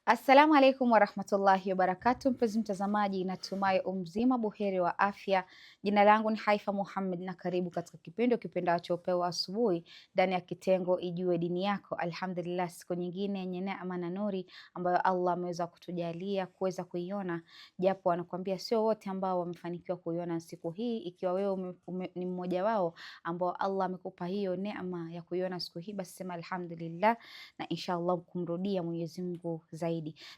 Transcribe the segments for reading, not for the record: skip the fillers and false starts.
Assalamu alaikum warahmatullahi wabarakatuh, mpenzi mtazamaji, natumai umzima buheri wa afya. Jina langu ni Haifa Muhammad na karibu katika kipindi ukipendacho Upeo Asubuhi ndani ya kitengo Ijue Dini Yako. Alhamdulillah, siku nyingine yenye neema na nuri ambayo Allah ameweza kutujalia kuweza kuiona, japo anakuambia sio wote ambao wamefanikiwa kuiona siku hii. Ikiwa wewe ni mmoja wao ambao Allah amekupa hiyo neema ya kuiona siku hii, basi sema alhamdulillah na inshallah kumrudia Mwenyezi Mungu zaidi.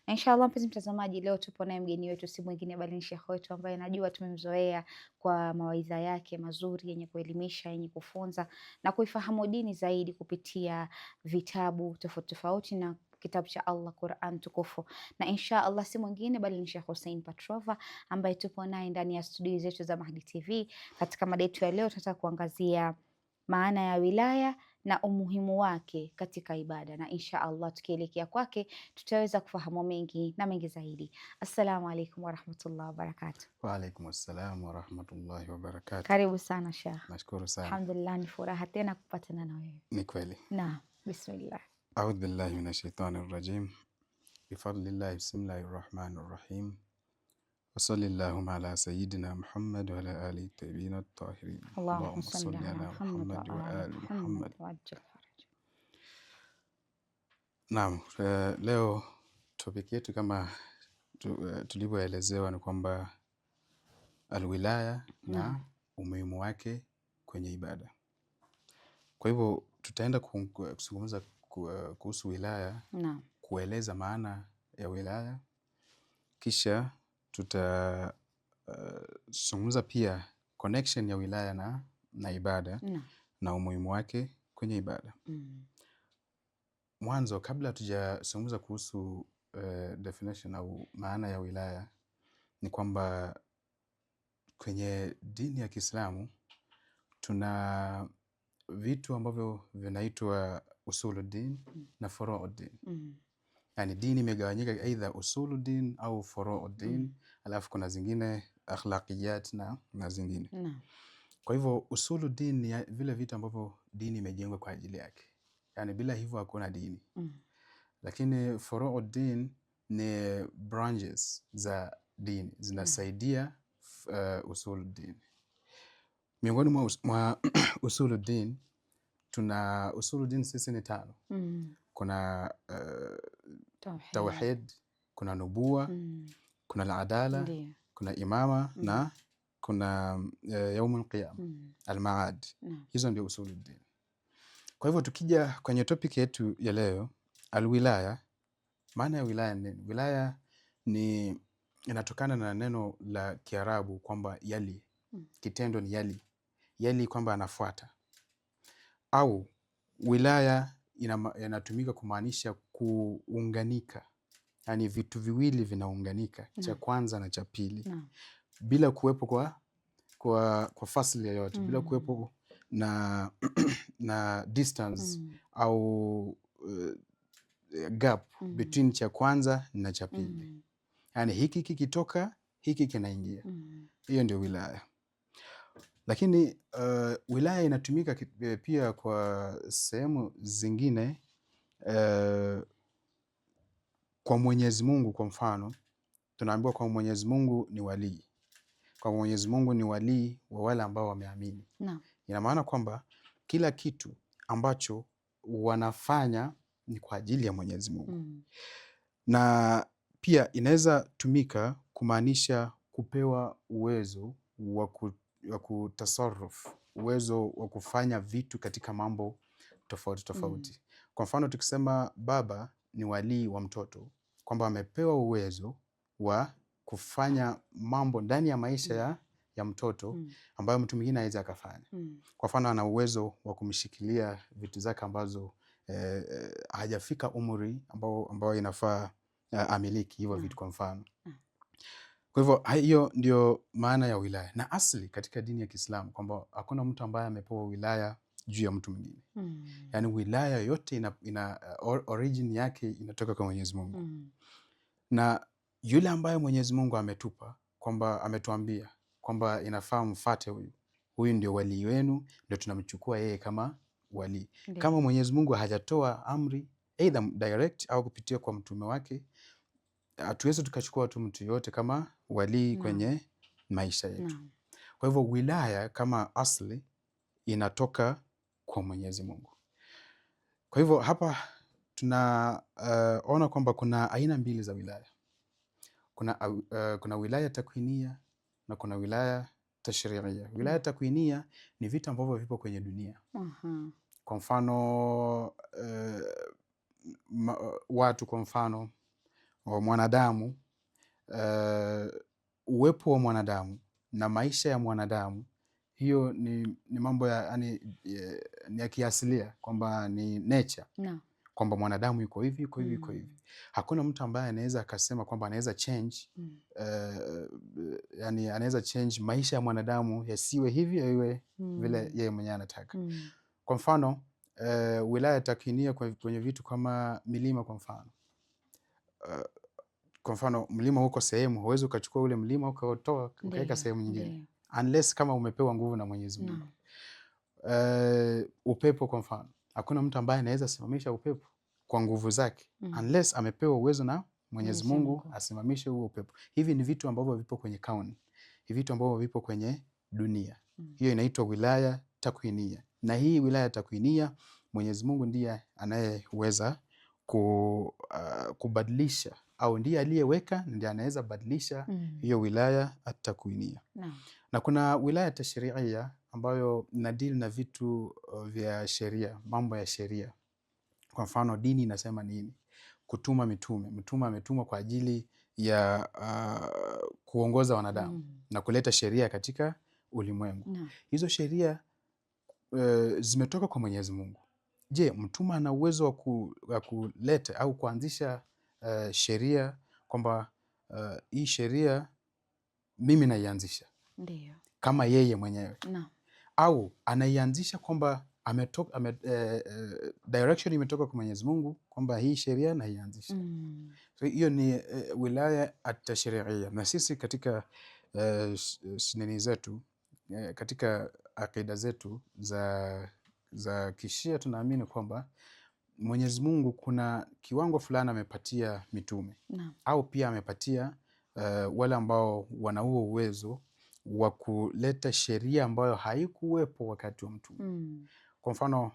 Na inshallah, mpenzi mtazamaji, leo tupo naye mgeni wetu, si mwingine bali ni Sheikh wetu ambaye najua tumemzoea kwa mawaidha yake mazuri yenye kuelimisha, yenye kufunza na kuifahamu dini zaidi kupitia vitabu tofauti tofauti na kitabu cha Allah Quran tukufu. Na insha Allah si mwingine bali ni Sheikh Hussein Patrova ambaye tupo naye ndani ya studio zetu za Mahdi TV. Katika mada yetu ya leo tunataka kuangazia maana ya wilaya na umuhimu wake katika ibada, na insha Allah tukielekea kwake tutaweza kufahamu mengi na mengi zaidi. Assalamu alaikum warahmatullahi wabarakatuh. Wa alaikum assalam warahmatullahi wabarakatuh. Karibu sana Sheikh. Nashukuru sana. Alhamdulillah, ni furaha tena kupatana na wewe. Ni kweli. Naam, bismillah. A'udhu billahi minash shaitani rajim. Bifadlillahi bismillahir rahmanir rahim. Wa sallallahu ala sayyidina Muhammad wa ala alihi tayyibin at-tahirin. Allahumma salli ala Muhammad wa ali Muhammad. Naam, leo topic yetu kama tulivyoelezewa ni kwamba alwilaya na umuhimu wake kwenye ibada. Kwa hivyo tutaenda kuzungumza kuhusu wilaya, kueleza maana ya wilaya, kisha tutazungumza pia connection ya wilaya na ibada na umuhimu wake kwenye ibada. Mwanzo, kabla tujazungumza kuhusu definition au maana ya wilaya, ni kwamba kwenye dini ya Kiislamu tuna vitu ambavyo vinaitwa usuluddin na furuuddin. Yani dini imegawanyika aidha usuluddin au furuuddin, alafu kuna zingine akhlaqiyat na zingine. Kwa hivyo usuluddin ni vile vitu ambavyo dini imejengwa kwa ajili yake, yani bila hivyo hakuna dini. Lakini furuuddin ni branches za dini zinasaidia usuluddin. Miongoni mwa usuluddin, tuna usuluddin sisi ni tano. Kuna tawhid, kuna nubuwa, kuna al-adala, kuna imama na kuna yaumul qiyama, al-maad. Hizo ndio usuluddin. Kwa hivyo tukija kwenye topic yetu ya leo, alwilaya, maana ya wilaya ni nini? Wilaya ni inatokana na neno la Kiarabu kwamba yali, kitendo ni yali. Yali kwamba anafuata, au wilaya inatumika kumaanisha kuunganika, yani vitu viwili vinaunganika, cha kwanza na cha pili, bila kuwepo kwa fasili yoyote, bila kuwepo na distance au gap between cha kwanza na cha pili. Yani hiki kikitoka hiki kinaingia. Hiyo ndio wilaya. Lakini wilaya inatumika pia kwa sehemu zingine, kwa Mwenyezi Mungu. Kwa mfano, tunaambiwa kwa Mwenyezi Mungu ni walii. Kwa Mwenyezi Mungu ni walii wa wale ambao wameamini. Ina maana kwamba kila kitu ambacho wanafanya ni kwa ajili ya Mwenyezi Mungu. Na pia inaweza tumika kumaanisha kupewa uwezo wa kutasarruf, uwezo wa kufanya vitu katika mambo tofauti tofauti. Kwa mfano, tukisema baba ni walii wa mtoto, kwamba amepewa uwezo wa kufanya mambo ndani ya maisha ya mtoto ambayo mtu mwingine hawezi akafanya. Kwa mfano, ana uwezo wa kumshikilia vitu zake ambazo hajafika umri ambao inafaa amiliki hivyo vitu, kwa mfano. Kwa hivyo hiyo ndio maana ya wilaya, na asli katika dini ya Kiislamu kwamba hakuna mtu ambaye amepewa wilaya juu ya mtu mwingine. Yani wilaya yote ina origin yake inatoka kwa Mwenyezi Mungu. Na yule ambaye Mwenyezi Mungu ametupa, kwamba ametuambia kwamba inafaa mfuate huyu ndio wali wenu, ndio tunamchukua yeye kama wali. Kama Mwenyezi Mungu hajatoa amri either direct au kupitia kwa mtume wake, hatuwezi tukachukua tu mtu yote kama walii kwenye maisha yetu. Kwa hivyo wilaya kama asli inatoka kwa Mwenyezi Mungu. Kwa hivyo hapa tunaona kwamba kuna aina mbili za wilaya. Kuna wilaya takwinia na kuna wilaya tashriia. Wilaya takwinia ni vitu ambavyo vipo kwenye dunia. Kwa mfano watu, kwa mfano mwanadamu, uwepo wa mwanadamu na maisha ya mwanadamu, hiyo ni mambo ni ya kiasilia, kwamba ni nature kwamba mwanadamu yuko hivi yuko hivi yuko hivi. Hakuna mtu ambaye anaweza akasema kwamba anaweza change yani anaweza change maisha ya mwanadamu yasiwe hivi iwe vile yeye mwenyewe anataka. Kwa mfano wilaya takwinia kwenye vitu kama milima. Kwa mfano mlima huko sehemu, huwezi ukachukua ule mlima ukautoa ukaweka sehemu nyingine unless kama umepewa nguvu na Mwenyezi Mungu. Upepo kwa mfano, hakuna mtu ambaye anaweza simamisha upepo kwa nguvu zake unless amepewa uwezo na Mwenyezi Mungu asimamishe huo upepo. Hivi ni vitu ambavyo vipo kwenye kauni, hivi vitu ambavyo vipo kwenye dunia. Hiyo inaitwa wilaya takwinia. Na hii wilaya takwinia Mwenyezi Mungu ndiye anayeweza kubadilisha, au ndiye aliyeweka, ndiye anaweza badilisha hiyo wilaya at-takwinia. Na kuna wilaya tashriia ambayo inadili na vitu vya sheria, mambo ya sheria. Kwa mfano dini inasema nini? Kutuma mitume. Mtume ametumwa kwa ajili ya kuongoza wanadamu na kuleta sheria katika ulimwengu. Hizo sheria zimetoka kwa Mwenyezi Mungu. Je, mtume ana uwezo wa kuleta au kuanzisha sheria kwamba hii sheria mimi naianzisha? Ndiyo. Kama yeye mwenyewe. Au anaianzisha kwamba direction imetoka kwa Mwenyezi Mungu kwamba hii sheria naianzisha. So hiyo ni wilaya at-tashriia. Na sisi katika sineni zetu, katika akida zetu za Kishia tunaamini kwamba Mwenyezi Mungu kuna kiwango fulani amepatia mitume au pia amepatia wale ambao wana huo uwezo wa kuleta sheria ambayo haikuwepo wakati wa mtume. Kwa mfano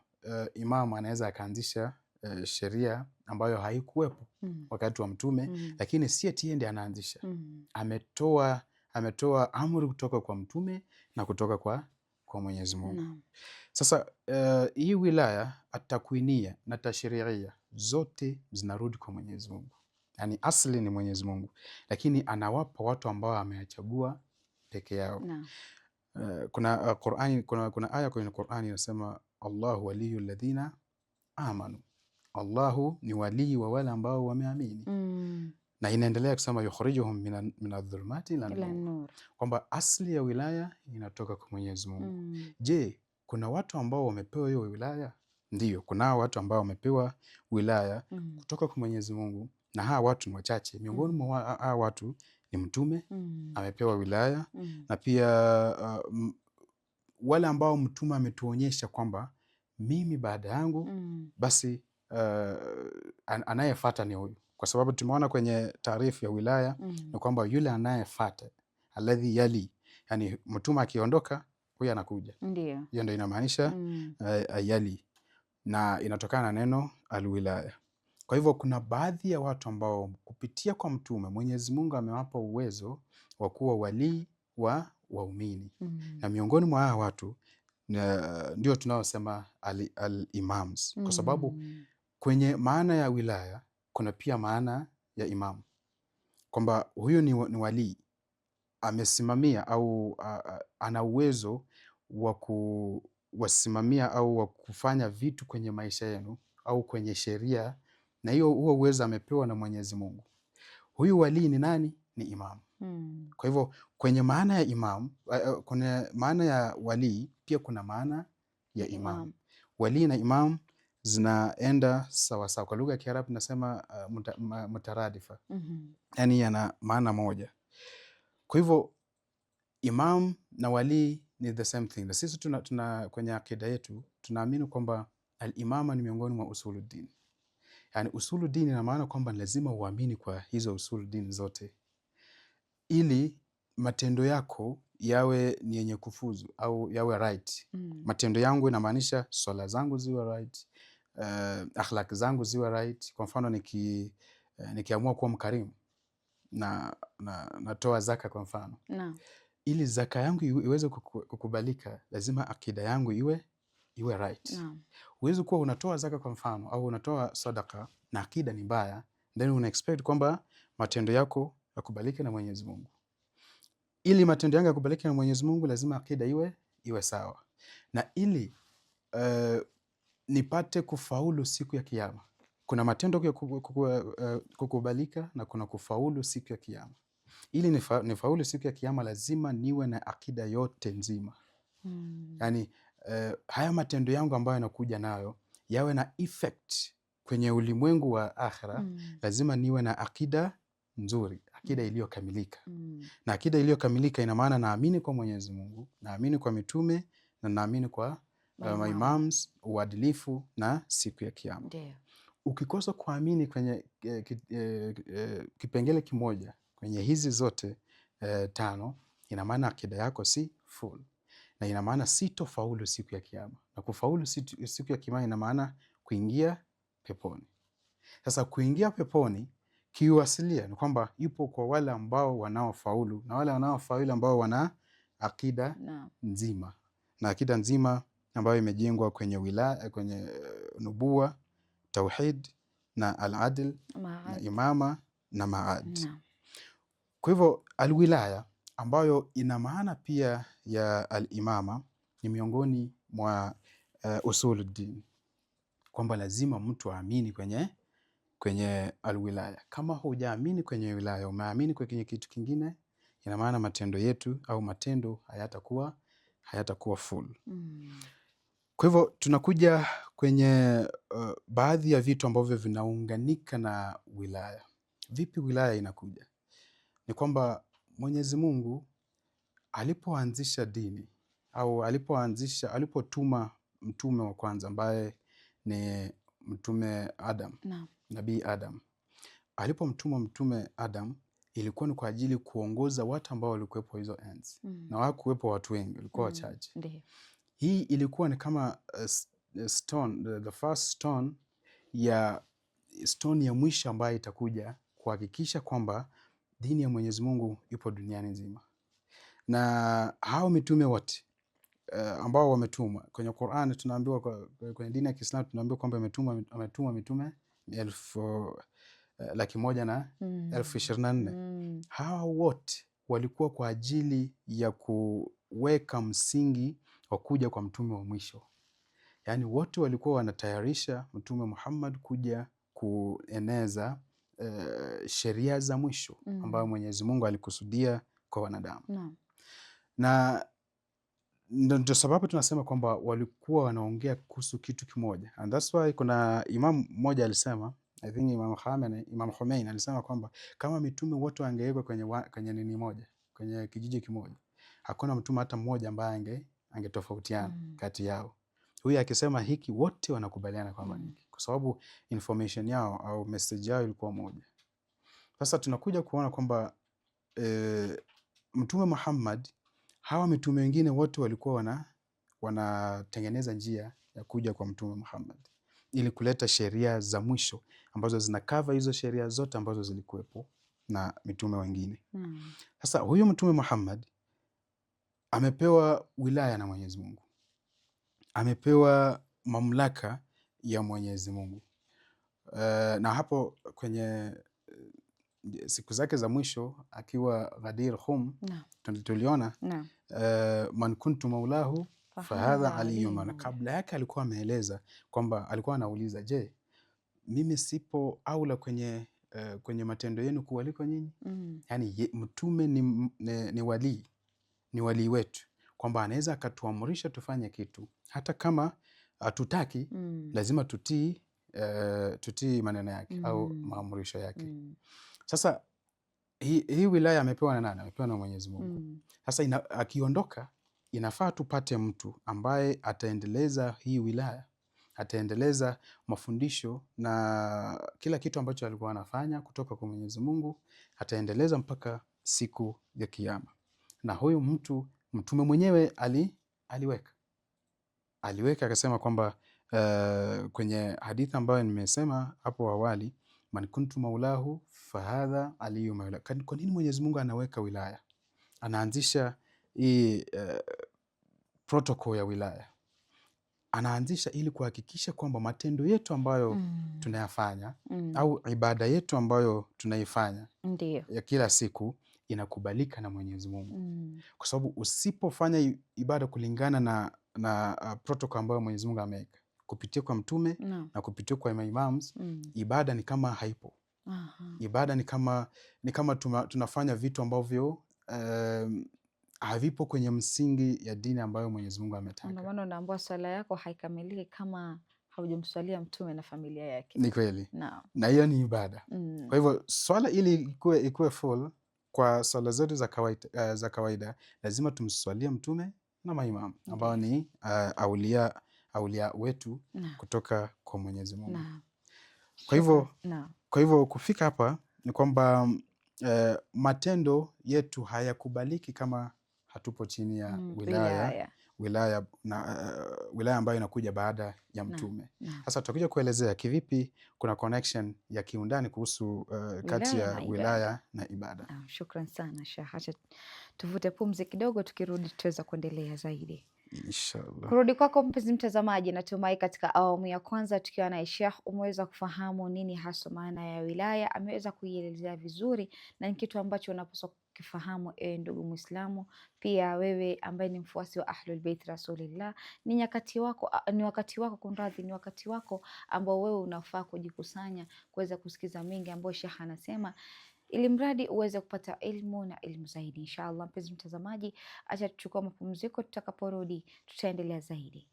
imamu anaweza akaanzisha sheria ambayo haikuwepo wakati wa mtume, lakini si eti yeye ndiye anaanzisha. Ametoa amri kutoka kwa mtume na kutoka kwa Mwenyezi Mungu. Sasa hii wilaya at-takwinia na tashriia zote zinarudi kwa Mwenyezi Mungu. Yani asli ni Mwenyezi Mungu, lakini anawapa watu ambao amewachagua peke yao. Kuna aya kwenye Qur'ani inasema Allahu waliyul ladhina amanu. Allahu ni walii wa wale ambao wameamini. Na inaendelea kusema yukhrijuhum minadh-dhulumati ila nur. Kwamba asli ya wilaya inatoka kwa Mwenyezi Mungu. Je, kuna watu ambao wamepewa hiyo wilaya? Ndiyo, kuna watu ambao wamepewa wilaya kutoka kwa Mwenyezi Mungu, na hawa watu ni wachache. Miongoni mwa hawa watu ni mtume amepewa wilaya, na pia wale ambao mtume ametuonyesha kwamba mimi baada yangu basi anayefuata ni huyu. Kwa sababu tumeona kwenye taarifu ya wilaya ni kwamba yule anayefuata, alladhi yali, yani mtume akiondoka huyu anakuja. Ndiyo. Hiyo ndio inamaanisha yali, na inatokana na neno alwilaya. Kwa hivyo kuna baadhi ya watu ambao kupitia kwa mtume Mwenyezi Mungu amewapa uwezo wa kuwa walii wa waumini. Na miongoni mwa hawa watu ndio tunaosema al-imams. Kwa sababu kwenye maana ya wilaya kuna pia maana ya imam, kwamba huyu ni walii, amesimamia au ana uwezo wa kuwasimamia au wa kufanya vitu kwenye maisha yenu au kwenye sheria, na huo uwezo amepewa na Mwenyezi Mungu. Huyu walii ni nani? Ni imam. Kwa hivyo kwenye maana ya imam, kuna maana ya walii, pia kuna maana ya imam. Walii na imam zinaenda sawa sawa. Kwa lugha ya Kiarabu tunasema mutaradifa. Yani yana maana moja. Kwa hivyo imam na walii ni the same thing. Na sisi tuna kwenye akida yetu tunaamini kwamba al-imama ni miongoni mwa usuluddin. Yani usulu dini ina maana kwamba lazima uamini kwa hizo usulu dini zote ili matendo yako yawe ni yenye kufuzu au yawe right. Matendo yangu inamaanisha swala zangu ziwe right, akhlaq zangu ziwe right. Kwa mfano nikiamua kuwa mkarimu na natoa zaka kwa mfano. Ili zaka yangu iweze kukubalika lazima akida yangu iwe right. Huwezi kuwa unatoa zaka kwa mfano au unatoa sadaka na akida ni mbaya, then una expect kwamba matendo yako yakubalike na Mwenyezi Mungu. Ili matendo yangu yakubalike na Mwenyezi Mungu lazima akida iwe sawa. Na ili nipate kufaulu siku ya Kiyama, kuna matendo ya kukubalika na kuna kufaulu siku ya Kiyama. Ili nifaulu siku ya Kiyama lazima niwe na akida yote nzima. Yani haya matendo yangu ambayo yanakuja nayo yawe na effect kwenye ulimwengu wa akhira. Lazima niwe na akida nzuri, akida iliyokamilika. Na akida iliyokamilika ina maana naamini kwa Mwenyezi Mungu, naamini kwa mitume na naamini kwa maimams, uadilifu na siku ya Kiyama. Ukikosa kuamini kwenye kipengele kimoja kwenye hizi zote 5, ina maana akida yako si full, na ina maana sitofaulu siku ya Kiyama. Na kufaulu siku ya Kiyama ina maana kuingia peponi. Sasa kuingia peponi kiuasilia ni kwamba ipo kwa wale ambao wanaofaulu, na wale wanaofaulu ambao wana akida nzima, na akida nzima ambayo imejengwa kwenye wilaya, kwenye nubuwa, tauhid na al-adl na imama na maad. Kwa hivyo alwilaya ambayo ina maana pia ya al-imama ni miongoni mwa usuluddin, kwamba lazima mtu aamini kwenye alwilaya. Kama hujaamini kwenye wilaya, umeamini kwenye kitu kingine, ina maana matendo yetu au matendo hayatakuwa full. Kwa hivyo tunakuja kwenye baadhi ya vitu ambavyo vinaunganika na wilaya. Vipi wilaya inakuja? Ni kwamba Mwenyezi Mungu alipoanzisha dini au alipotuma mtume wa kwanza ambaye ni mtume Adam, Nabii Adam. Alipomtuma mtume Adam ilikuwa ni kwa ajili kuongoza watu ambao walikuwepo hizo enzi. Na hawakuwepo watu wengi, walikuwa wachache. Hii ilikuwa ni kama stone, the first stone ya mwisho ambayo itakuja kuhakikisha kwamba dini ya Mwenyezi Mungu ipo duniani nzima. Na hao mitume wote ambao wametumwa kwenye Qur'an, tunaambiwa kwenye dini ya Kiislamu tunaambiwa kwamba ametumwa mitume 1,124,024. Hawa wote walikuwa kwa ajili ya kuweka msingi wa kuja kwa mtume wa mwisho. Yaani wote walikuwa wanatayarisha mtume Muhammad kuja kueneza sheria za mwisho ambayo Mwenyezi Mungu alikusudia kwa wanadamu. Na ndio sababu tunasema kwamba walikuwa wanaongea kuhusu kitu kimoja. And that's why kuna imam mmoja alisema, I think Imam Khomeini alisema kwamba kama mitume wote wangewekwa kwenye nini moja, kwenye kijiji kimoja, hakuna mtume hata mmoja ambaye angetofautiana kati yao. Huyu akisema hiki wote wanakubaliana kwamba hiki, kwa sababu information yao au message yao ilikuwa moja. Sasa tunakuja kuona kwamba Mtume Muhammad, hawa mitume wengine wote walikuwa wanatengeneza njia ya kuja kwa Mtume Muhammad ili kuleta sheria za mwisho ambazo zinakava hizo sheria zote ambazo zilikuwepo na mitume wengine. Sasa huyu Mtume Muhammad amepewa wilaya na Mwenyezi Mungu, amepewa mamlaka ya Mwenyezi Mungu. Na hapo kwenye siku zake za mwisho akiwa Ghadir Hum, tuliona man kuntu maulahu fahadha aliyun. Kabla yake alikuwa ameeleza kwamba alikuwa anauliza, je, mimi sipo aula kwenye matendo yenu kuwaliko nyinyi? Yani mtume ni walii wetu, kwamba anaweza akatuamrisha tufanye kitu hata kama hatutaki, lazima tutii maneno yake au maamrisho yake. Sasa hii wilaya amepewa na nani? Amepewa na Mwenyezi Mungu. Sasa akiondoka inafaa tupate mtu ambaye ataendeleza hii wilaya, ataendeleza mafundisho na kila kitu ambacho alikuwa anafanya kutoka kwa Mwenyezi Mungu, ataendeleza mpaka siku ya Kiyama. Na huyu mtume mwenyewe aliweka akasema kwamba kwenye hadithi ambayo nimesema hapo awali, man kuntu maulahu fahadha aliyu maula. Kwa nini Mwenyezi Mungu anaweka wilaya, anaanzisha hii protocol ya wilaya? Anaanzisha ili kuhakikisha kwamba matendo yetu ambayo tunayafanya au ibada yetu ambayo tunaifanya ya kila siku inakubalika na Mwenyezi Mungu. Kwa sababu usipofanya ibada kulingana na protocol ambayo Mwenyezi Mungu ameweka kupitia kwa mtume na kupitia kwa imams, ibada ni kama haipo. Ibada ni kama tunafanya vitu ambavyo havipo kwenye msingi ya dini ambayo Mwenyezi Mungu ametaka. Ndio maana unaambiwa swala yako haikamiliki kama haujamswalia mtume na familia yake. Ni kweli. Na hiyo ni ibada. Kwa hivyo swala ili ikuwe full kwa swala zetu za kawaida lazima tumswalie mtume na maimamu ambao ni aulia wetu kutoka kwa Mwenyezi Mungu. Kwa hivyo kufika hapa ni kwamba matendo yetu hayakubaliki kama hatupo chini ya wilaya ambayo inakuja baada ya mtume. Sasa tutakuja kuelezea kivipi kuna connection ya kiundani kuhusu kati ya wilaya na ibada. Shukran sana Sheikh. Acha tuvute pumzi kidogo, tukirudi tutaweza kuendelea zaidi. Inshallah. Kurudi kwako mpenzi mtazamaji, natumai katika awamu ya kwanza tukiwa na Sheikh umeweza kufahamu nini hasa maana ya wilaya. Ameweza kuielezea vizuri na ni kitu ambacho unapaswa kukifahamu ndugu Muislamu, pia wewe ambaye ni mfuasi wa Ahlul Bait Rasulillah. Ni wakati wako ambao wewe unafaa kujikusanya kuweza kusikiza mengi ambayo Sheikh anasema, ili mradi uweze kupata ilmu na ilmu zaidi. Inshallah mpenzi mtazamaji, acha tuchukua mapumziko, tutakaporudi tutaendelea zaidi.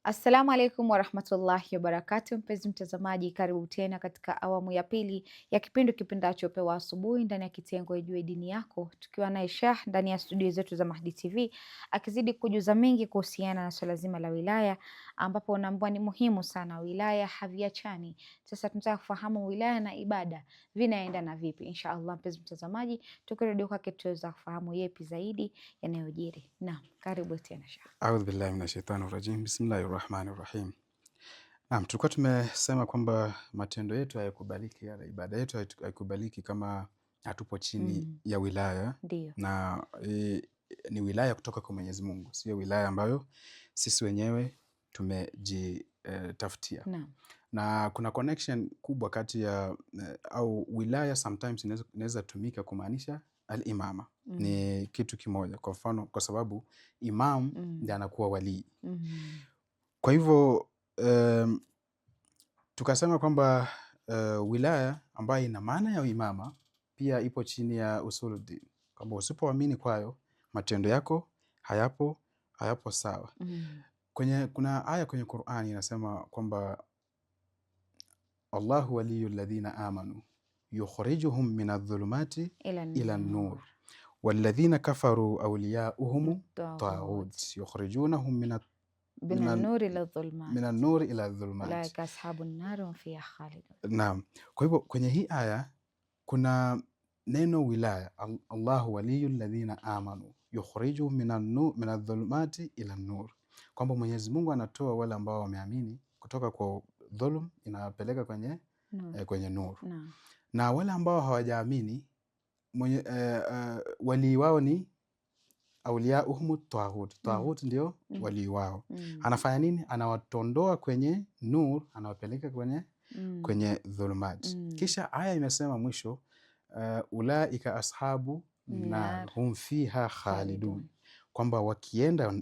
Assalamu alaikum warahmatullahi wabarakatuh. Mpenzi mtazamaji, karibu tena katika awamu ya pili ya kipindi kipendacho Pewa Asubuhi ndani ya kitengo Ijue Dini Yako, tukiwa naye Sheikh ndani ya studio zetu za Mahdi TV akizidi kujuza mengi kuhusiana na swala zima la wilaya, ambapo unaambiwa ni muhimu sana, wilaya haviachani. Sasa tunataka kufahamu wilaya na ibada vinaenda na vipi. Inshallah mpenzi mtazamaji, tukirudi kwake tutaweza kufahamu yepi zaidi yanayojiri. Naam, karibu tena Sheikh. A'udhu billahi minash shaitani rajim. Bismillahir rahmanir rahim. Naam, tulikuwa tumesema kwamba matendo yetu hayakubaliki, ya ibada yetu haikubaliki kama hatupo chini ya wilaya. Ndiyo. Na ni wilaya kutoka kwa Mwenyezi Mungu, sio wilaya ambayo sisi wenyewe tumejitafutia. Na kuna connection kubwa kati ya au wilaya sometimes inaweza tumika kumaanisha al-imama. Ni kitu kimoja. Kwa mfano, kwa sababu imam ndiye anakuwa wali. Kwa hivyo tukasema kwamba wilaya ambayo ina maana ya imama pia ipo chini ya usuluddin, kwamba usipoamini kwayo matendo yako hayapo sawa. Kuna aya kwenye Qur'ani inasema kwamba Allahu waliyul ladhina amanu yukhrijuhum minadh-dhulumati ila an-nur walladhina kafaru awliya'uhum taghut yukhrijunahum minan-nuri ila adh-dhulumat ulaika ashabun nar hum fiha khalidun. Naam. Kwa hivyo kwenye hii aya kuna neno wilaya, Allahu waliyul ladhina amanu yukhrijuhum minadh-dhulumati ila an-nur, kwamba Mwenyezi Mungu anatoa wale ambao wameamini kutoka kwa dhulum, inawapeleka kwenye nur. Na wale ambao hawajaamini wali wao ni awliyauhum taghut. Taghut ndio wali wao. Anafanya nini? Anawatondoa kwenye nur, anawapeleka kwenye dhulumat. Kisha aya imesema mwisho ulaika ashabu nar hum fiha khalidun, kwamba wakienda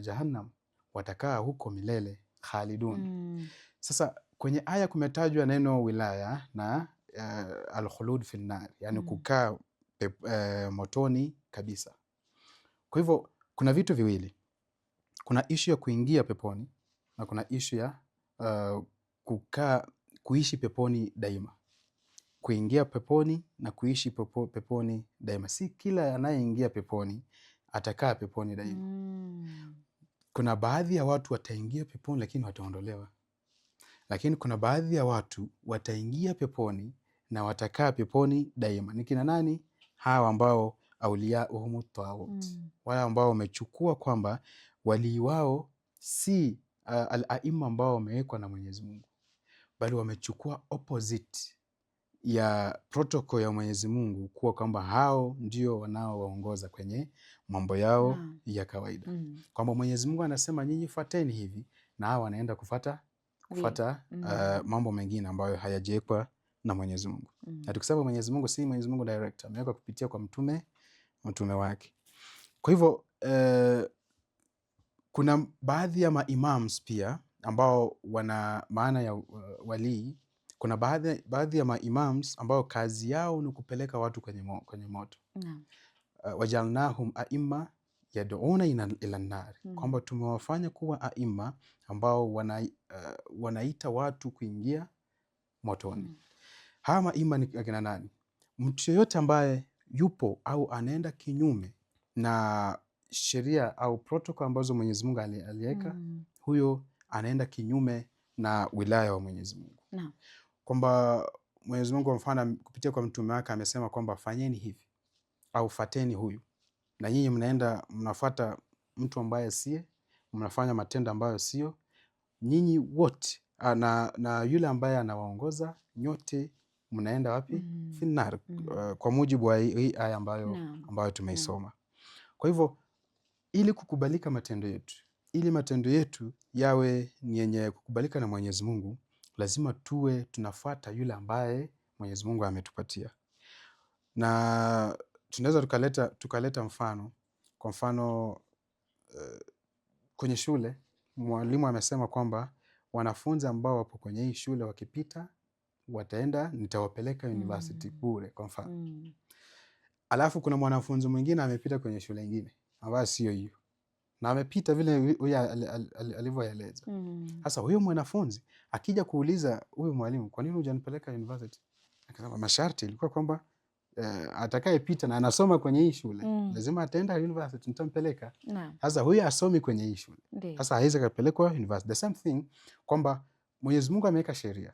jahannam watakaa huko milele, khalidun. Sasa kwenye aya kumetajwa neno wilaya na al-khulud fi an-nar, yani kukaa motoni kabisa. Kwa hivyo kuna vitu viwili, kuna ishu ya kuingia peponi na kuna ishu ya kuishi peponi daima. Kuingia peponi na kuishi peponi daima. Si kila anayeingia peponi atakaa peponi daima. Kuna baadhi ya watu wataingia peponi lakini wataondolewa, lakini kuna baadhi ya watu wataingia peponi na watakaa peponi daima. Ni kina nani? Hawa ambao auliyauhum taghut, wale ambao wamechukua kwamba walii wao si al-aima ambao wamewekwa na Mwenyezi Mungu, bali wamechukua opposite ya protocol ya Mwenyezi Mungu, kuwa kwamba hao ndio wanaowaongoza kwenye mambo yao ya kawaida. Kwamba Mwenyezi Mungu anasema nyinyi fuateni hivi, na hao wanaenda kufata mambo mengine ambayo hayajawekwa na Mwenyezi Mungu. Na tukisema Mwenyezi Mungu, si Mwenyezi Mungu direct, ameweka kupitia kwa mtume wake. Kwa hivyo kuna baadhi ya maimams pia ambao wana maana ya walii. Kuna baadhi ya maimams ambao kazi yao ni kupeleka watu kwenye moto. Wajalnahum aimma yad'una ila nar, kwamba tumewafanya kuwa aimma ambao wanaita watu kuingia motoni. Hawa maimma ni akina nani? Mtu yoyote ambaye yupo au anaenda kinyume na sheria au protocol ambazo Mwenyezi Mungu aliweka, huyo anaenda kinyume na wilaya wa Mwenyezi Mungu. Kwamba Mwenyezi Mungu mfano kupitia kwa mtume wake amesema kwamba fanyeni hivi au fateni huyu, na nyinyi mnaenda mnafuata mtu ambaye siye, mnafanya matendo ambayo sio, nyinyi wote na yule ambaye anawaongoza nyote mnaenda wapi? Finnar, kwa mujibu wa hii aya ambayo tumeisoma. Kwa hivyo ili kukubalika matendo yetu, ili matendo yetu yawe ni yenye kukubalika na Mwenyezi Mungu, lazima tuwe tunafuata yule ambaye Mwenyezi Mungu ametupatia. Na tunaweza tukaleta mfano. Kwa mfano kwenye shule mwalimu amesema kwamba wanafunzi ambao wapo kwenye hii shule wakipita wataenda, nitawapeleka university bure kwa mfano. Alafu kuna mwanafunzi mwingine amepita kwenye shule nyingine ambayo sio hiyo, na amepita vile huyu alivyoeleza. Sasa huyo mwanafunzi akija kuuliza huyu mwalimu, kwa nini hujanipeleka university? Akasema masharti ilikuwa kwamba atakayepita na anasoma kwenye hii shule lazima ataenda university, nitampeleka. Sasa huyu asomi kwenye hii shule, sasa hawezi kupelekwa university. The same thing kwamba Mwenyezi Mungu ameweka sheria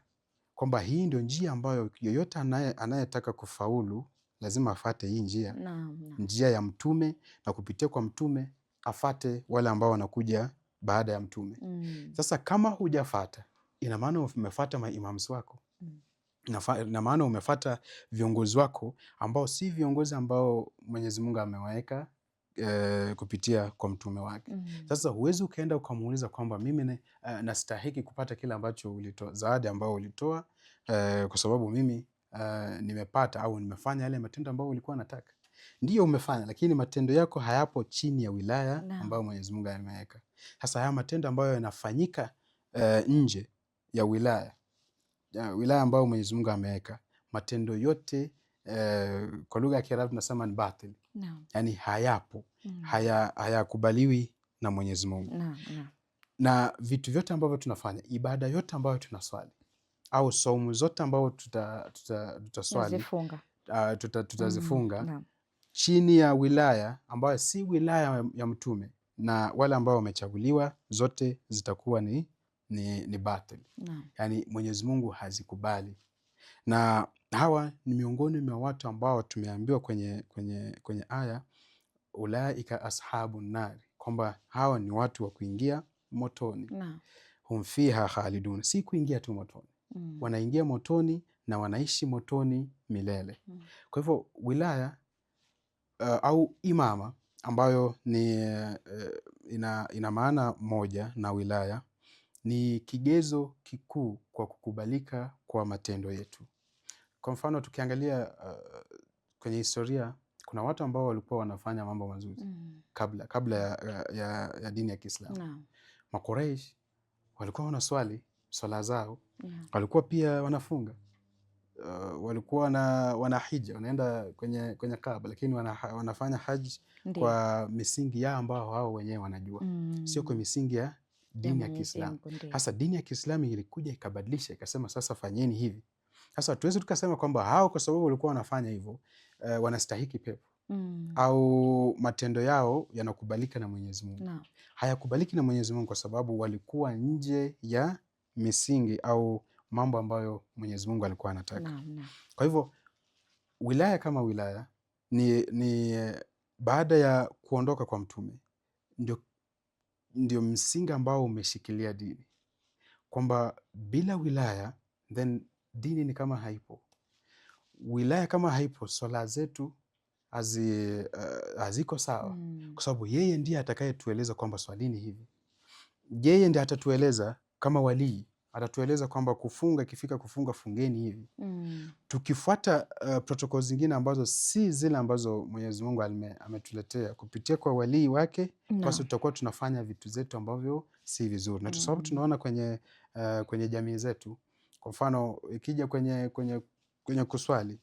kwamba hii ndio njia ambayo yoyote anayetaka kufaulu lazima afate hii njia. Njia ya mtume, na kupitia kwa mtume afate wale ambao wanakuja baada ya mtume. Sasa kama hujafata, ina maana umefuata maimams wako. Ina maana umefuata viongozi wako ambao si viongozi ambao Mwenyezi Mungu amewaweka kupitia kwa mtume wake. Sasa huwezi ukaenda ukamuuliza kwamba mimi nastahiki kupata kile ambacho ulitoa, zawadi ambao ulitoa, kwa sababu mimi nimepata au nimefanya yale matendo ambayo ulikuwa unataka. Ndiyo umefanya, lakini matendo yako hayapo chini ya wilaya ambayo Mwenyezi Mungu ameweka. Sasa haya matendo ambayo yanafanyika nje ya wilaya ambayo Mwenyezi Mungu ameweka, matendo yote kwa lugha ya Kiarabu tunasema ni batil. Yani hayapo, hayakubaliwi na Mwenyezi Mungu. Na vitu vyote ambavyo tunafanya, ibada yote ambayo tunaswali au saumu zote ambayo tutaswali, tutazifunga chini ya wilaya ambayo si wilaya ya mtume na wale ambao wamechaguliwa, zote zitakuwa ni batil. Yani Mwenyezi Mungu hazikubali. Na hawa ni miongoni mwa watu ambao tumeambiwa kwenye aya, ulaika ashabun nar, kwamba hawa ni watu wa kuingia motoni. Hum fiha khalidun, si kuingia tu motoni, wanaingia motoni na wanaishi motoni milele. Kwa hivyo wilaya au imama ambayo ni ina maana moja na wilaya, ni kigezo kikuu kwa kukubalika kwa matendo yetu. Kwa mfano tukiangalia kwenye historia, kuna watu ambao walikuwa wanafanya mambo mazuri kabla ya dini ya Kiislamu. Makuraish walikuwa wanaswali swala zao, walikuwa pia wanafunga, walikuwa wana hija, wanaenda kwenye Kaaba, lakini wanafanya haji kwa misingi yao ambao wao wenyewe wanajua, sio kwa misingi ya dini ya Kiislamu. Hasa dini ya Kiislamu ilikuja ikabadilisha, ikasema sasa fanyeni hivi. Sasa tuwezi tukasema kwamba hao kwa sababu walikuwa wanafanya hivyo wanastahiki pepo. au matendo yao yanakubalika na Mwenyezi Mungu. Hayakubaliki na Mwenyezi Mungu kwa sababu walikuwa nje ya misingi au mambo ambayo Mwenyezi Mungu alikuwa anataka. Kwa hivyo wilaya kama wilaya ni baada ya kuondoka kwa Mtume ndio msingi ambao umeshikilia dini, kwamba bila wilaya then dini ni kama haipo. Wilaya kama haipo, swala zetu haziko sawa, kwa sababu yeye ndiye atakayetueleza kwamba swalini hivi. Yeye ndiye atatueleza kama walii, atatueleza kwamba kufunga, ikifika kufunga fungeni hivi. Tukifuata protokoli zingine ambazo si zile ambazo Mwenyezi Mungu ametuletea kupitia kwa walii wake, basi tutakuwa tunafanya vitu zetu ambavyo si vizuri. Na kwa sababu tunaona kwenye jamii zetu, kwa mfano ikija kwenye kuswali,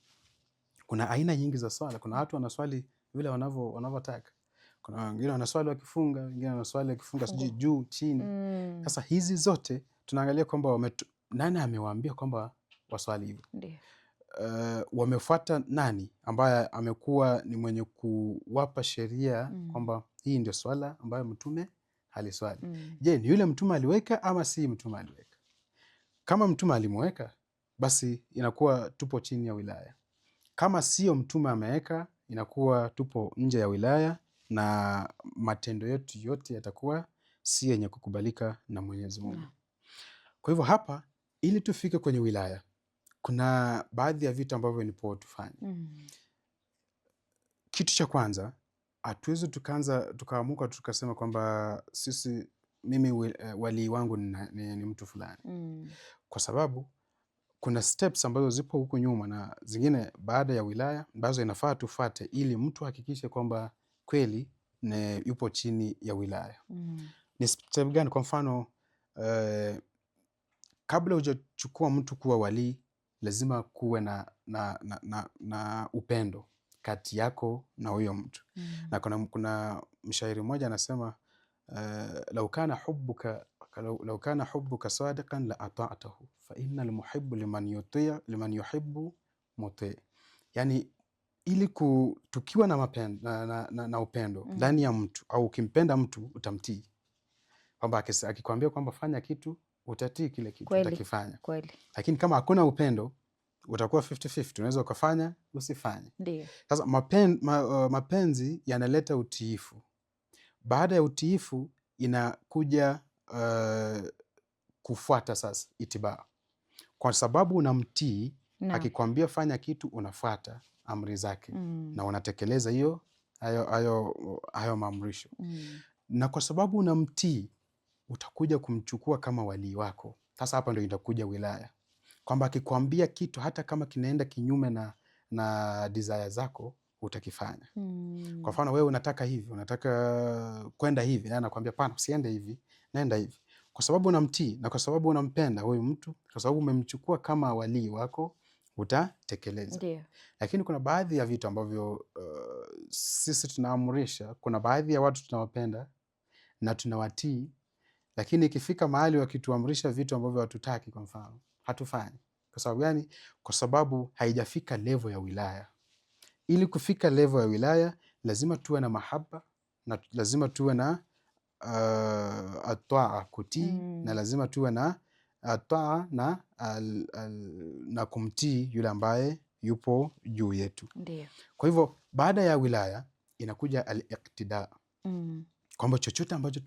kuna aina nyingi za swala. Kuna watu wanaswali vile wanavyotaka. Kuna wengine wanaswali wakifunga, wengine wanaswali wakifunga sijui juu chini. Sasa hizi zote tunaangalia kwamba nani amewaambia kwamba waswali hivyo? Wamefuata nani ambaye amekuwa ni mwenye kuwapa sheria kwamba hii ndio swala ambayo Mtume aliswali? Je, ni yule Mtume aliweka ama si Mtume aliweka? Kama Mtume alimweka, basi inakuwa tupo chini ya wilaya. Kama sio Mtume ameweka, inakuwa tupo nje ya wilaya, na matendo yetu yote yatakuwa si yenye kukubalika na Mwenyezi Mungu. Kwa hivyo hapa, ili tufike kwenye wilaya, kuna baadhi ya vitu ambavyo ni poa tufanye. Kitu cha kwanza, hatuwezi tukaamuka tukasema kwamba mimi walii wangu ni mtu fulani. Kwa sababu kuna steps ambazo zipo huku nyuma na zingine baada ya wilaya ambazo inafaa tufuate ili mtu hakikishe kwamba kweli yupo chini ya wilaya. Ni step gani? Kwa mfano, kabla hujachukua mtu kuwa walii, lazima kuwe na upendo kati yako na huyo mtu. Na kuna mshairi mmoja anasema, lau kana hubbuka sadiqan la ata'tahu fa innal muhibbu liman yuhibbu muti. Yani ili tukiwa na upendo ndani ya mtu, au ukimpenda mtu utamtii, kwamba akikwambia kwamba fanya kitu utatii kile kitu, utakifanya. Lakini kama hakuna upendo utakuwa 50-50, unaweza ukafanya usifanye. Sasa mapenzi yanaleta utiifu. Baada ya utiifu inakuja kufuata sasa itibaa, kwa sababu unamtii. Akikwambia fanya kitu unafuata amri zake na unatekeleza hayo maamrisho. Na kwa sababu unamtii utakuja kumchukua kama walii wako. Sasa hapa ndio itakuja wilaya, kwamba akikwambia kitu hata kama kinaenda kinyume na desire zako utakifanya. Kwa mfano wewe unataka hivi, unataka kwenda hivi, na anakuambia pana, usiende hivi, naenda hivi. Kwa sababu unamtii na kwa sababu unampenda huyu mtu, kwa sababu umemchukua kama walii wako, utatekeleza. Lakini kuna baadhi ya vitu ambavyo sisi tunaamurisha. Kuna baadhi ya watu tunawapenda na tunawatii, lakini ikifika mahali wakituamrisha vitu ambavyo hatutaki, kwa mfano, hatufanyi. Kwa sababu gani? Kwa sababu haijafika level ya wilaya. Ili kufika level ya wilaya lazima tuwe na mahaba, na lazima tuwe na ataa, kutii, na lazima tuwe na ataa na kumtii yule ambaye yupo juu yetu. Kwa hivyo baada ya wilaya inakuja al-iqtida, kwamba chochote ambacho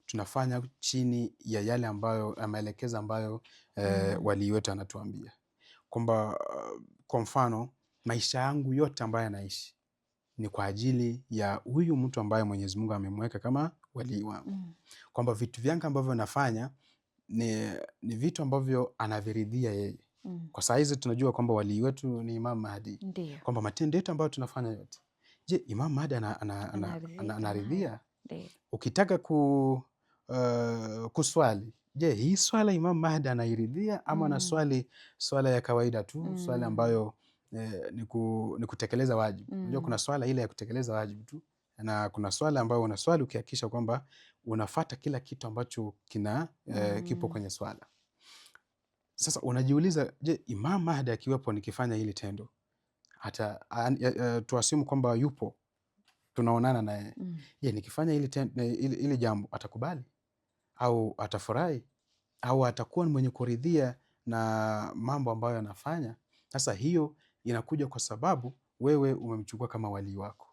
tunafanya chini ya yale ambayo maelekezo ambayo walii wetu anatuambia, kwamba kwa mfano maisha yangu yote ambayo naishi ni kwa ajili ya huyu mtu ambaye Mwenyezi Mungu amemweka kama walii wangu. Kwamba vitu vyangu ambavyo nafanya ni vitu ambavyo anaviridhia yeye. Kwa saa hizi tunajua kwamba walii wetu ni Imam Mahdi, kwamba matendo yetu ambayo tunafanya yote, je, Imam Mahdi anaridhia? Ukitaka kuswali, je, hii swala Imam Mahdi anairidhia ama na swala ya kawaida tu, swala ambayo ni kutekeleza wajibu. Unajua kuna swala ile ya kutekeleza wajibu tu, na kuna swala ambayo unaswali ukihakikisha kwamba unafuata kila kitu ambacho kipo kwenye swala. Sasa unajiuliza, je, Imam Mahdi akiwepo nikifanya hili tendo hata tuasimu kwamba yupo, tunaonana naye. Je, nikifanya ili jambo atakubali au atafurahi au atakuwa ni mwenye kuridhia na mambo ambayo anafanya? Sasa hiyo inakuja kwa sababu wewe umemchukua kama walii wako.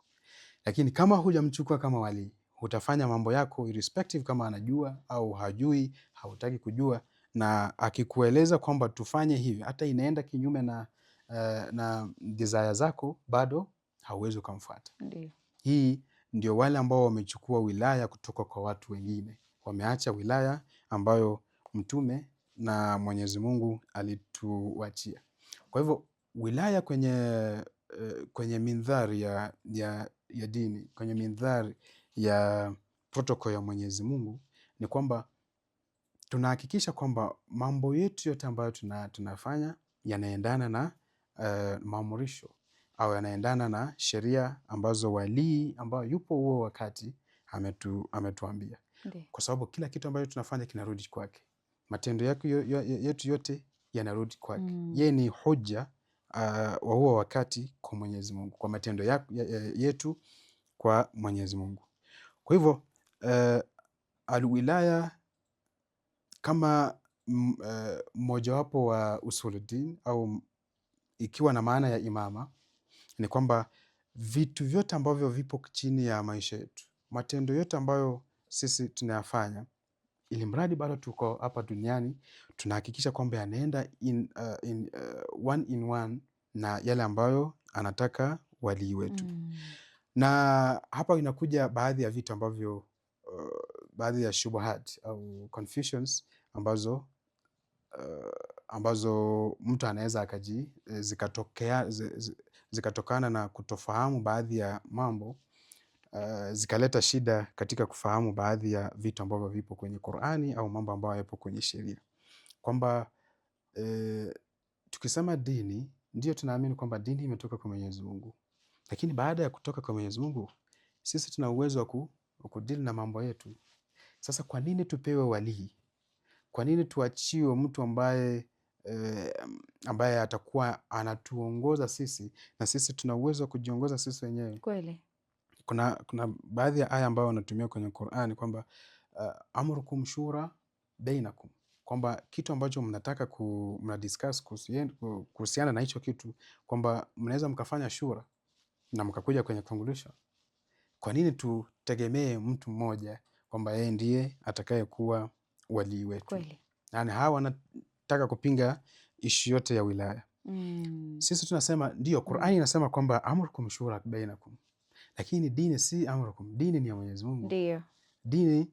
Lakini kama hujamchukua kama walii, utafanya mambo yako irrespective kama anajua au hajui, hautaki kujua, na akikueleza kwamba tufanye hivi, hata inaenda kinyume na desire zako, bado hauwezi ukamfuata. Hii ndio wale ambao wamechukua wilaya kutoka kwa watu wengine, wameacha wilaya ambayo Mtume na Mwenyezi Mungu alituachia. Kwa hivyo wilaya kwenye mindhari ya dini, kwenye mindhari ya protocol ya Mwenyezi Mungu, ni kwamba tunahakikisha kwamba mambo yetu yote ambayo tunafanya yanaendana na maamurisho au yanaendana na sheria ambazo walii ambao yupo huo wakati ametuambia. Kwa sababu kila kitu ambacho tunafanya kinarudi kwake. Matendo yetu yote yanarudi kwake. Yeye ni hoja wa huo wakati kwa Mwenyezi Mungu, kwa matendo yetu kwa Mwenyezi Mungu. Kwa hivyo alwilaya kama mojawapo wa usuluddin au ikiwa na maana ya imama, ni kwamba vitu vyote ambavyo vipo chini ya maisha yetu, matendo yote ambayo sisi tunayafanya, ili mradi bado tuko hapa duniani, tunahakikisha kwamba yanaenda one in one na yale ambayo anataka walii wetu. Na hapa inakuja baadhi ya vitu ambavyo baadhi ya shubuhat au confusions ambazo mtu anaweza zikatokana na kutofahamu baadhi ya mambo, zikaleta shida katika kufahamu baadhi ya vitu ambavyo vipo kwenye Qur'ani au mambo ambayo yapo kwenye sheria. Kwamba tukisema dini, ndio tunaamini kwamba dini imetoka kwa Mwenyezi Mungu. Lakini baada ya kutoka kwa Mwenyezi Mungu, sisi tuna uwezo wa kudili na mambo yetu. Sasa kwa nini tupewe walii? Kwa nini tuachiwe mtu ambaye atakuwa anatuongoza sisi, na sisi tuna uwezo wa kujiongoza sisi wenyewe? Kweli. Kuna baadhi ya aya ambayo wanatumia kwenye Qur'ani kwamba amrukum shura bainakum, kwamba kitu ambacho mnataka mnadiscuss kuhusiana na hicho kitu, kwamba mnaweza mkafanya shura na mkakuja kwenye conclusion. Kwa nini tutegemee mtu mmoja kwamba yeye ndiye atakayekuwa walii wetu? Kweli. Yani hawa wanataka kupinga ishu yote ya wilaya. Sisi tunasema ndio Qur'ani inasema kwamba amrukum shura bainakum, lakini dini si amrukum. Dini ni ya Mwenyezi Mungu. Ndio. Dini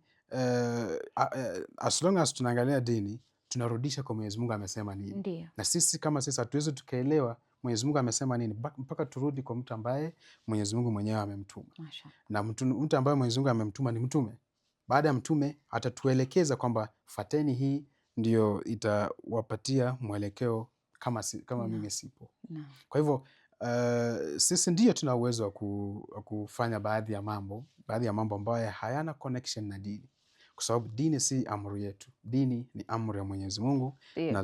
as long as tunaangalia dini, tunarudisha kwa Mwenyezi Mungu amesema nini. Ndio. Na sisi kama sisi hatuwezi tukaelewa Mwenyezi Mungu amesema nini mpaka turudi kwa mtu ambaye Mwenyezi Mungu mwenyewe amemtuma. Na mtu ambaye Mwenyezi Mungu amemtuma ni mtume. Baada ya mtume atatuelekeza kwamba fateni hii, ndio itawapatia mwelekeo kama mimi sipo. Kwa hivyo sisi ndio tuna uwezo wa kufanya baadhi ya mambo ambayo hayana connection na dini, kwa sababu dini si amri yetu. Dini ni amri ya Mwenyezi Mungu. Na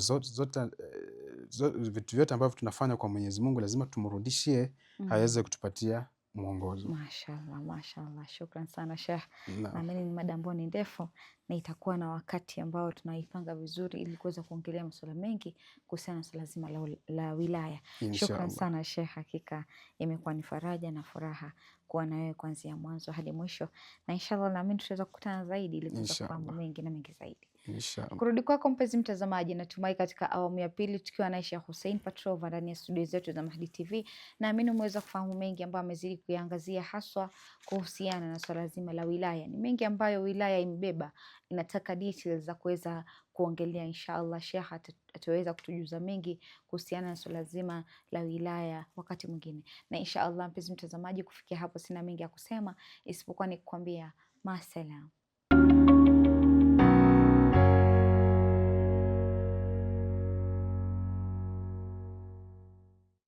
vitu vyote ambavyo tunafanya kwa Mwenyezi Mungu lazima tumrudishie aweze kutupatia mwongozo. Mashallah, mashallah. Shukran sana Sheikh. Naamini ni mada ambayo ni ndefu na itakuwa na wakati ambao tunaipanga vizuri ili kuweza kuongelea masuala mengi kuhusiana na swala zima la wilaya. Shukran sana Sheikh, hakika imekuwa ni faraja na furaha kuwa na wewe kuanzia mwanzo hadi mwisho, na inshallah naamini tutaweza kukutana zaidi ili kuweza kufahamu mengi na mengi zaidi. Kurudi kwako mpenzi mtazamaji, natumai katika awamu ya pili tukiwa na Sheikh Hussein Patrova ndani ya studio zetu za Mahdi TV, naamini umeweza kufahamu mengi ambayo amezidi kuyaangazia haswa kuhusiana na swala zima la wilaya. Ni mengi ambayo wilaya imebeba, inataka details za kuweza kuongelea. Inshallah Sheikh ataweza kutujuza mengi kuhusiana na swala zima la wilaya wakati mwingine. Na inshallah mpenzi mtazamaji, kufikia hapo sina mengi ya kusema isipokuwa ni kukwambia maasalam.